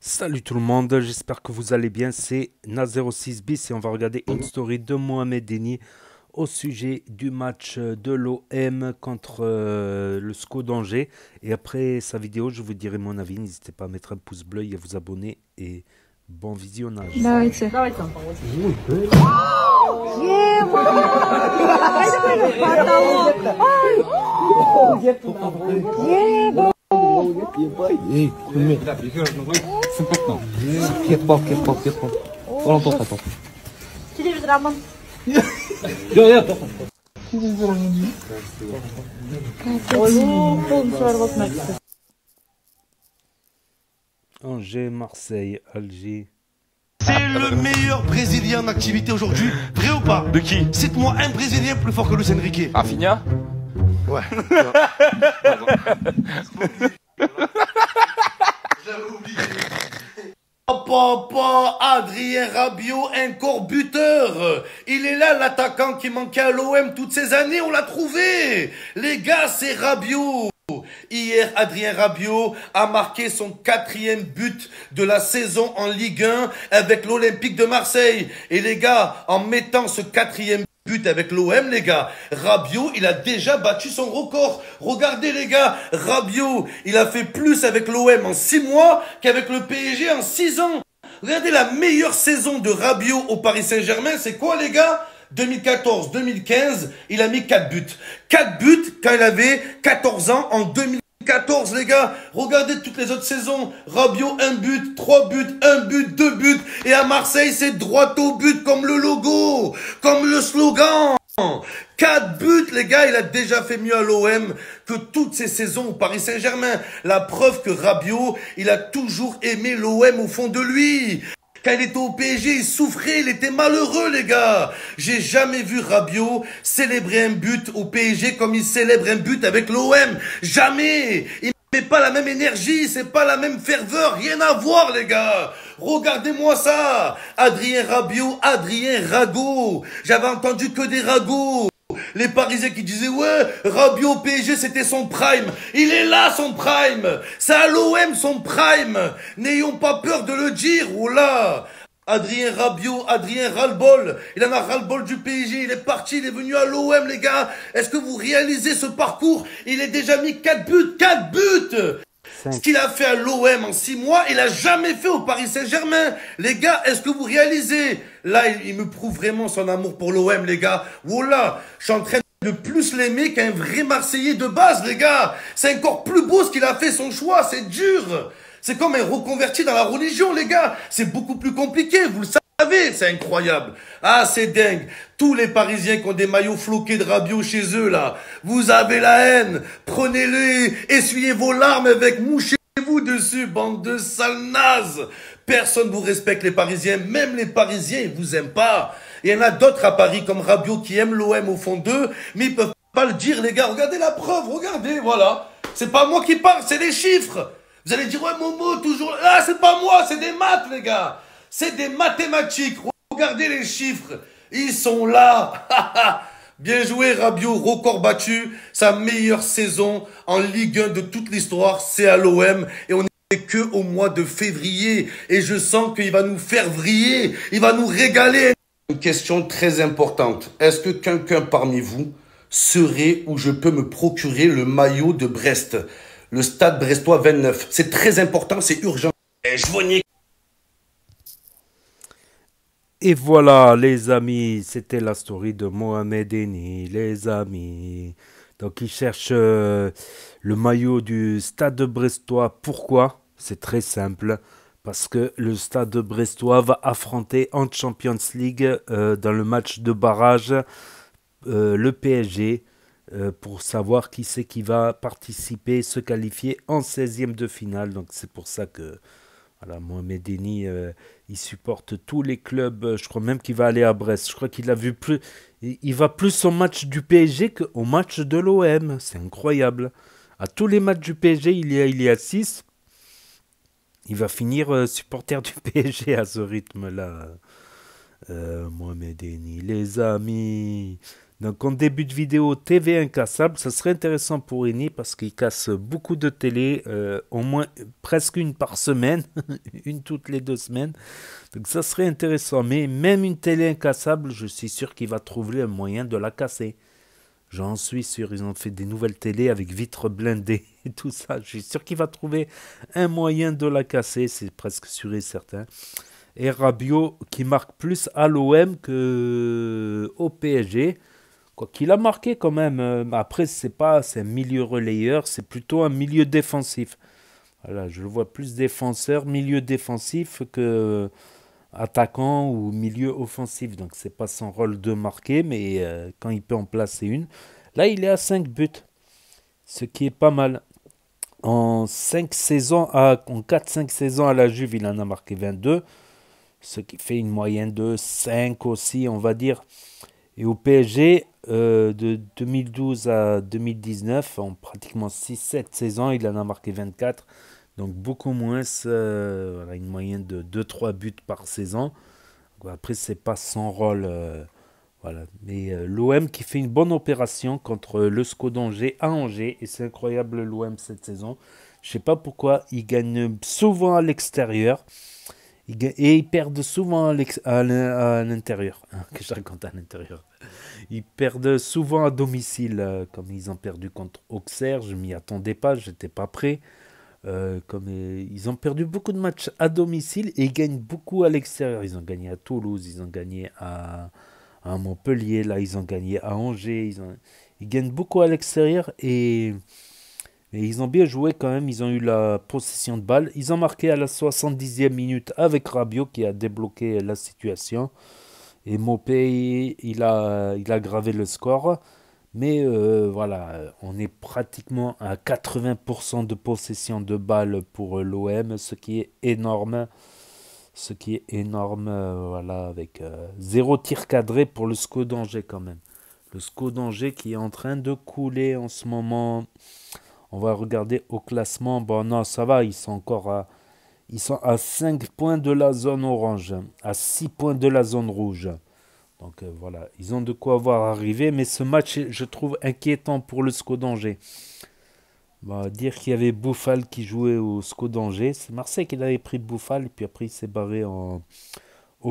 Salut tout le monde, j'espère que vous allez bien, c'est Na06 bis et on va regarder une story de Mohamed Eni au sujet du match de l'OM contre le SCO d'Angers. Et après sa vidéo, je vous dirai mon avis, n'hésitez pas à mettre un pouce bleu et à vous abonner et bon visionnage. Давайте. Эй, куме. Симпатно. Кетпал. Орон тоқтатып. Телевизор аман. Тоқтат. Қолын шығарып алсын айтты. Angers, Marseille, Alger. C'est le meilleur Brésilien en activité aujourd'hui, vrai ou pas? De qui? Cite-moi un Brésilien plus fort que Luis Enrique. Rafinha? Ouais. J'avais oublié. Papa, Adrien Rabiot, encore buteur. Il est là, l'attaquant qui manquait à l'OM toutes ces années, on l'a trouvé. Les gars, c'est Rabiot. Hier, Adrien Rabiot a marqué son 4e but de la saison en Ligue 1 avec l'Olympique de Marseille. Et les gars, en mettant ce 4e but avec l'OM, les gars, Rabiot, il a déjà battu son record. Regardez, les gars, Rabiot, il a fait plus avec l'OM en 6 mois qu'avec le PSG en 6 ans. Regardez la meilleure saison de Rabiot au Paris Saint-Germain, c'est quoi, les gars? 2014-2015, il a mis 4 buts. 4 buts quand il avait 14 ans en 2014, les gars. Regardez toutes les autres saisons. Rabiot, 1 but, 3 buts, 1 but, 2 buts. Et à Marseille, c'est droit au but comme le logo, comme le slogan. 4 buts, les gars, il a déjà fait mieux à l'OM que toutes ces saisons au Paris Saint-Germain. La preuve que Rabiot, il a toujours aimé l'OM au fond de lui. Quand il était au PSG, il souffrait, il était malheureux, les gars. J'ai jamais vu Rabiot célébrer un but au PSG comme il célèbre un but avec l'OM. Jamais. Il met pas la même énergie, c'est pas la même ferveur, rien à voir, les gars. Regardez-moi ça. Adrien Rabiot, Adrien Rago. J'avais entendu que des ragots. Les Parisiens qui disaient, ouais, Rabiot au PSG, c'était son prime. Il est là, son prime. C'est à l'OM, son prime. N'ayons pas peur de le dire. Oh là. Adrien Rabiot, Adrien ras-le-bol. Il en a ras-le-bol du PSG. Il est parti, il est venu à l'OM, les gars. Est-ce que vous réalisez ce parcours? Il a déjà mis 4 buts. 4 buts. Ce qu'il a fait à l'OM en 6 mois, il a jamais fait au Paris Saint-Germain. Les gars, est-ce que vous réalisez? Là, il me prouve vraiment son amour pour l'OM, les gars. Voilà, je suis en train de plus l'aimer qu'un vrai Marseillais de base, les gars. C'est encore plus beau ce qu'il a fait, son choix, c'est dur. C'est comme un reconverti dans la religion, les gars. C'est beaucoup plus compliqué, vous le savez, c'est incroyable. Ah, c'est dingue. Tous les Parisiens qui ont des maillots floqués de Rabiot chez eux, là, vous avez la haine. Prenez-les, essuyez vos larmes avec, mouchez-vous dessus, bande de sales nazes. Personne vous respecte, les Parisiens. Même les Parisiens, ils vous aiment pas. Il y en a d'autres à Paris, comme Rabiot, qui aiment l'OM au fond d'eux, mais ils peuvent pas le dire, les gars. Regardez la preuve, regardez, voilà. C'est pas moi qui parle, c'est les chiffres. Vous allez dire, ouais, Momo, toujours... Ah, c'est pas moi, c'est des maths, les gars. C'est des mathématiques. Regardez les chiffres. Ils sont là. Bien joué, Rabiot, record battu. Sa meilleure saison en Ligue 1 de toute l'histoire, c'est à l'OM. Et on n'est que au mois de février. Et je sens qu'il va nous faire vriller. Il va nous régaler. Une question très importante. Est-ce que quelqu'un parmi vous serait ou je peux me procurer le maillot de Brest? Le stade brestois 29. C'est très important, c'est urgent. Et je vois Et voilà les amis, c'était la story de Mohamed Eni, les amis. Donc il cherche le maillot du stade brestois. Pourquoi? C'est très simple. Parce que le stade brestois va affronter en Champions League dans le match de barrage le PSG pour savoir qui c'est qui va participer, se qualifier en 16e de finale. Donc c'est pour ça que voilà, Mohamed Eni, il supporte tous les clubs. Je crois même qu'il va aller à Brest. Je crois qu'il a vu plus. Il va plus au match du PSG qu'au match de l'OM. C'est incroyable. À tous les matchs du PSG, il y a 6. Il va finir supporter du PSG à ce rythme-là. Mohamed Eni, les amis. Donc en début de vidéo, TV incassable, ça serait intéressant pour Eni parce qu'il casse beaucoup de télé, au moins presque une par semaine, une toutes les 2 semaines. Donc ça serait intéressant, mais même une télé incassable, je suis sûr qu'il va trouver un moyen de la casser. J'en suis sûr, ils ont fait des nouvelles télés avec vitres blindées et tout ça. Je suis sûr qu'il va trouver un moyen de la casser, c'est presque sûr et certain. Et Rabiot qui marque plus à l'OM qu'au PSG. Quoi qu'il a marqué quand même. Après, c'est un milieu relayeur, c'est plutôt un milieu défensif. Voilà, je le vois plus défenseur, milieu défensif que attaquant ou milieu offensif. Donc c'est pas son rôle de marquer, mais quand il peut en placer une. Là, il est à 5 buts, ce qui est pas mal. En 4-5 saisons à la Juve, il en a marqué 22, ce qui fait une moyenne de 5 aussi, on va dire. Et au PSG, de 2012 à 2019, en pratiquement 6-7 saisons, il en a marqué 24. Donc beaucoup moins, voilà, une moyenne de 2-3 buts par saison. Après, c'est pas son rôle. Voilà. Mais l'OM qui fait une bonne opération contre le SCO d'Angers à Angers. Et c'est incroyable l'OM cette saison. Je sais pas pourquoi, ils gagnent souvent à l'extérieur. Et ils perdent souvent à l'intérieur. Que je raconte à l'intérieur. Ils perdent souvent à domicile, comme ils ont perdu contre Auxerre. Je m'y attendais pas, j'étais pas prêt. Ils ont perdu beaucoup de matchs à domicile et ils gagnent beaucoup à l'extérieur. Ils ont gagné à Toulouse, ils ont gagné à Montpellier, là ils ont gagné à Angers. Ils gagnent beaucoup à l'extérieur et ils ont bien joué quand même. Ils ont eu la possession de balle. Ils ont marqué à la 70e minute avec Rabiot qui a débloqué la situation. Et Mopé, il a gravé le score. Mais voilà, on est pratiquement à 80% de possession de balles pour l'OM, ce qui est énorme. Ce qui est énorme, voilà, avec 0 tir cadré pour le SCO d'Angers quand même. Le SCO d'Angers qui est en train de couler en ce moment. On va regarder au classement. Bon, non, ça va, ils sont à 5 points de la zone orange, à 6 points de la zone rouge. Donc voilà, ils ont de quoi voir arriver, mais ce match, je trouve inquiétant pour le SCO d'Angers. Bah, dire qu'il y avait Bouffal qui jouait au SCO d'Angers, c'est Marseille qui avait pris Bouffal, et puis après il s'est barré au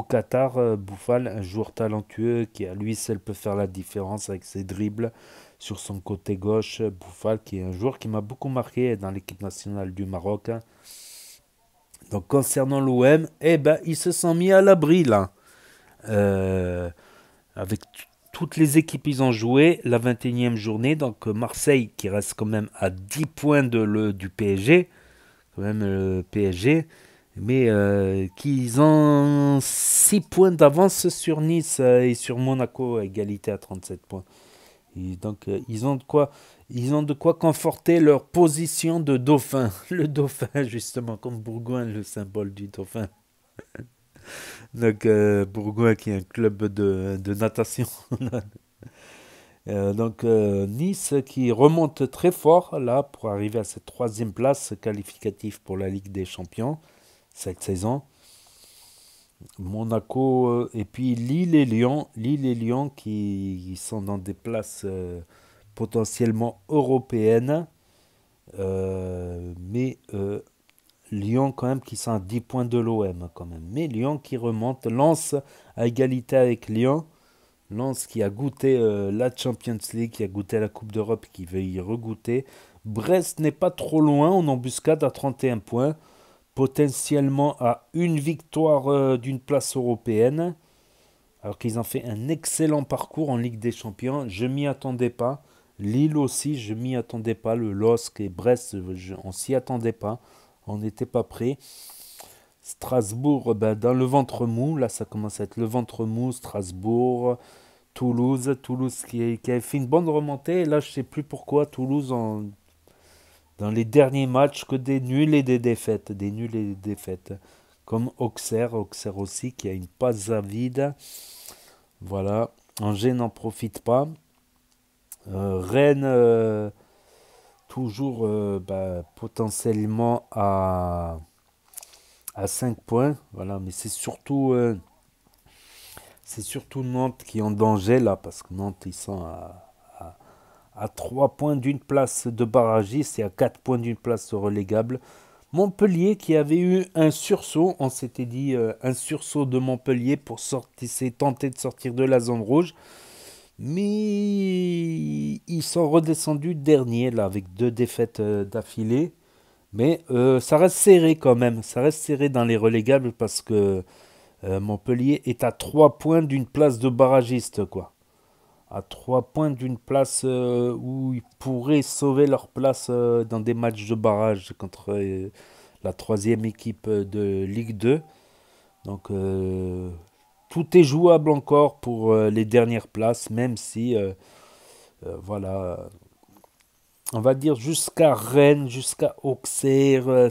Qatar. Bouffal, un joueur talentueux qui à lui seul peut faire la différence avec ses dribbles sur son côté gauche. Bouffal qui est un joueur qui m'a beaucoup marqué dans l'équipe nationale du Maroc. Donc concernant l'OM, eh ben, ils se sont mis à l'abri là. Avec toutes les équipes ils ont joué la 21e journée, donc Marseille qui reste quand même à 10 points du PSG, quand même le PSG, mais qu'ils ont 6 points d'avance sur Nice et sur Monaco, à égalité à 37 points. Et donc ils ont de quoi conforter leur position de dauphin, le dauphin justement, comme Bourgoin, le symbole du dauphin. Donc, Bourgoin qui est un club de natation. Nice qui remonte très fort là pour arriver à cette 3e place qualificative pour la Ligue des Champions cette saison. Monaco et puis Lille et Lyon qui sont dans des places potentiellement européennes. Mais Lyon quand même qui sont à 10 points de l'OM quand même. Mais Lyon qui remonte, Lens à égalité avec Lyon. Lens qui a goûté la Champions League, qui a goûté la Coupe d'Europe, qui veut y regoûter. Brest n'est pas trop loin, en embuscade à 31 points. Potentiellement à une victoire d'une place européenne. Alors qu'ils ont fait un excellent parcours en Ligue des Champions. Je m'y attendais pas. Lille aussi, je m'y attendais pas. Le LOSC et Brest, on s'y attendait pas. On n'était pas prêt. Strasbourg, dans le ventre mou. Là, ça commence à être le ventre mou. Strasbourg, Toulouse qui a fait une bonne remontée. Et là, je ne sais plus pourquoi. Toulouse, dans les derniers matchs, que des nuls et des défaites. Des nuls et des défaites. Comme Auxerre aussi, qui a une passe à vide. Voilà. Angers n'en profite pas. Rennes... toujours potentiellement à 5 points. Voilà, mais c'est c'est surtout Nantes qui est en danger là, parce que Nantes, ils sont à 3 points d'une place de barragiste et à 4 points d'une place relégable. Montpellier qui avait eu un sursaut, on s'était dit un sursaut de Montpellier pour sortir, c'est tenter de sortir de la zone rouge. Mais ils sont redescendus dernier là avec 2 défaites d'affilée. Mais ça reste serré quand même. Ça reste serré dans les relégables parce que Montpellier est à 3 points d'une place de barragiste, quoi. À 3 points d'une place où ils pourraient sauver leur place dans des matchs de barrage contre la troisième équipe de Ligue 2. Donc tout est jouable encore pour les dernières places, même si, voilà, on va dire jusqu'à Rennes, jusqu'à Auxerre,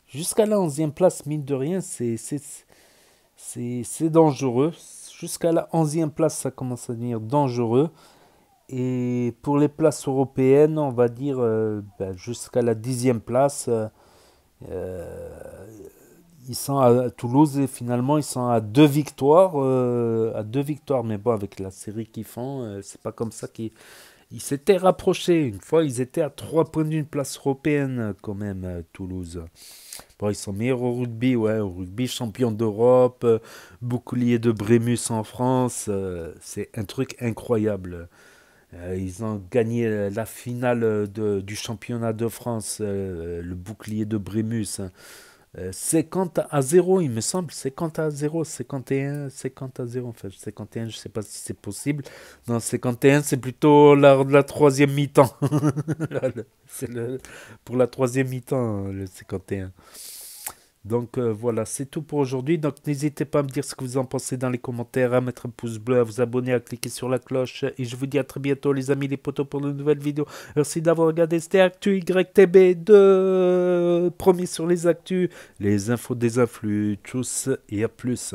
jusqu'à la 11e place, mine de rien, c'est dangereux. Jusqu'à la 11e place, ça commence à devenir dangereux. Et pour les places européennes, on va dire jusqu'à la 10e place, ils sont à Toulouse et finalement ils sont à 2 victoires. Mais bon, avec la série qu'ils font, c'est pas comme ça qu'ils ils s'étaient rapprochés. Une fois, ils étaient à 3 points d'une place européenne quand même, Toulouse. Bon, ils sont meilleurs au rugby, ouais, au rugby, champion d'Europe, bouclier de Brémus en France, c'est un truc incroyable. Ils ont gagné la finale du championnat de France, le bouclier de Brémus, hein. 50-0, il me semble, 50-0, 51-0, enfin 51, je sais pas si c'est possible. Non, 51, c'est plutôt la troisième mi-temps. C'est pour la troisième mi-temps, le 51. Donc voilà, c'est tout pour aujourd'hui. Donc n'hésitez pas à me dire ce que vous en pensez dans les commentaires, à mettre un pouce bleu, à vous abonner, à cliquer sur la cloche. Et je vous dis à très bientôt les amis, les potos, pour de nouvelles vidéos. Merci d'avoir regardé, c'était Actu YTB2, promis sur les actus, les infos des influx, tous et à plus.